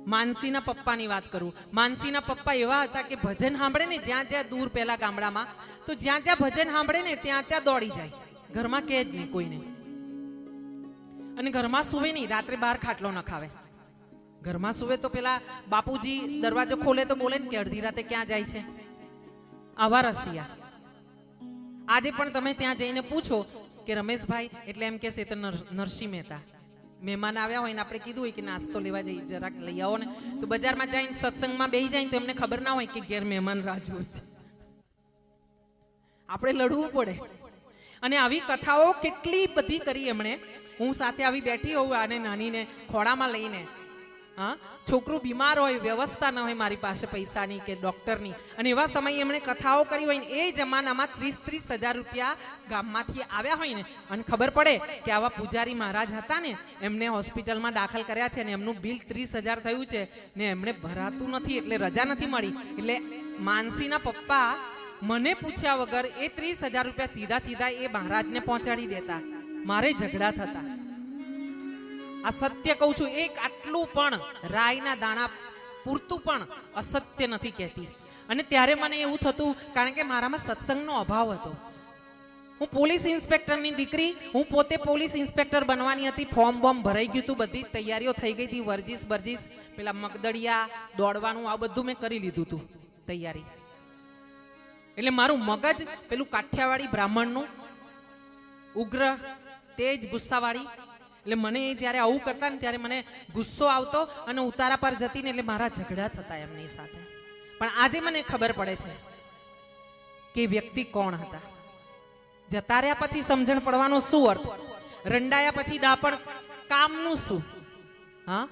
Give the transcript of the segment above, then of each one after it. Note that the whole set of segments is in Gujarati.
માનસીના પપ્પાની વાત કરું. માનસીના પપ્પા એવા હતા કે ભજન સાંભળે ને જ્યાં જ્યાં દૂર પેલા ગામડામાં, તો જ્યાં જ્યાં ભજન સાંભળે ને ત્યાં ત્યાં દોડી જાય. ઘરમાં કહે જ નહીં કોઈને. અને ઘરમાં સુવે નહીં, રાત્રે બહાર ખાટલો ન ખાવે. ઘરમાં સુવે તો પેલા બાપુજી દરવાજો ખોલે તો બોલે ને કે અડધી રાતે ક્યાં જાય છે. આવા રસિયા. આજે પણ તમે ત્યાં જઈને પૂછો કે રમેશભાઈ, એટલે એમ કહેશે તો નરસિંહ મહેતા. મહેમાન આવ્યા હોય ને આપણે કીધું હોય કે નાસ્તો લેવા જઈ જરાક લઈ આવો ને, તો બજારમાં જઈને સત્સંગમાં બેસી જાય તો એમને ખબર ના હોય કે ઘેર મહેમાન રાજ હોય છે. આપણે લડવું પડે. અને આવી કથાઓ કેટલી બધી કરી એમણે. હું સાથે આવી બેઠી હોઉં આને નાનીને ખોળામાં લઈને, હા, છોકરું બીમાર હોય, વ્યવસ્થા ન હોય મારી પાસે પૈસાની કે ડૉક્ટરની, અને એવા સમયે એમણે કથાઓ કરી હોય ને એ જમાનામાં 30,000 રૂપિયા ગામમાંથી આવ્યા હોય ને, અને ખબર પડે કે આવા પૂજારી મહારાજ હતા ને, એમને હોસ્પિટલમાં દાખલ કર્યા છે ને એમનું બિલ 30,000 થયું છે ને એમને ભરાતું નથી, એટલે રજા નથી મળી. એટલે માનસીના પપ્પા મને પૂછ્યા વગર એ 30,000 રૂપિયા સીધા સીધા એ મહારાજને પહોંચાડી દેતા. મારે ઝઘડા થતા. આ સત્ય કહું છું, એક આટલું પણ રાયના દાણા પૂરતું પણ અસત્ય નથી કહેતી. અને ત્યારે મને એવું થતું, કારણ કે મારામાં સત્સંગનો અભાવ હતો. હું પોલીસ ઇન્સ્પેક્ટરની દીકરી, હું પોતે પોલીસ ઇન્સ્પેક્ટર બનવાની હતી. ફોર્મ બોર્મ ભરાઈ ગયું હતું, બધી તૈયારીઓ થઈ ગઈ હતી. વર્જીસ પેલા મગદડિયા દોડવાનું આ બધું મેં કરી લીધું હતું તૈયારી. એટલે મારું મગજ પેલું કાઠિયાવાડી બ્રાહ્મણનું ઉગ્ર તેજ ગુસ્સાવાળી. એટલે મને જ્યારે આવું કરતા ને ત્યારે મને ગુસ્સો આવતો અને ઉતારા પર જતી ને, એટલે મારા ઝઘડા થતા એમની સાથે. પણ આજે મને ખબર પડે છે કે વ્યક્તિ કોણ હતા. જતા રહ્યા પછી સમજણ પડવાનો શું અર્થ, રંડાયા પછી ડાપણ કામનું શું. હા,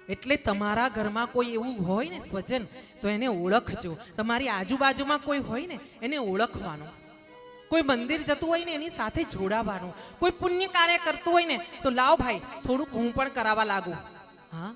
એટલે તમારા ઘરમાં કોઈ એવું હોય ને સ્વજન, તો એને ઓળખજો. તમારી આજુબાજુમાં કોઈ હોય ને એને ઓળખવાનું. કોઈ મંદિર જતું હોય ને એની સાથે જોડાવાનું. કોઈ પુણ્ય કાર્ય કરતું હોય ને તો લાવ ભાઈ થોડુંક હું પણ કરાવવા લાગુ. હા,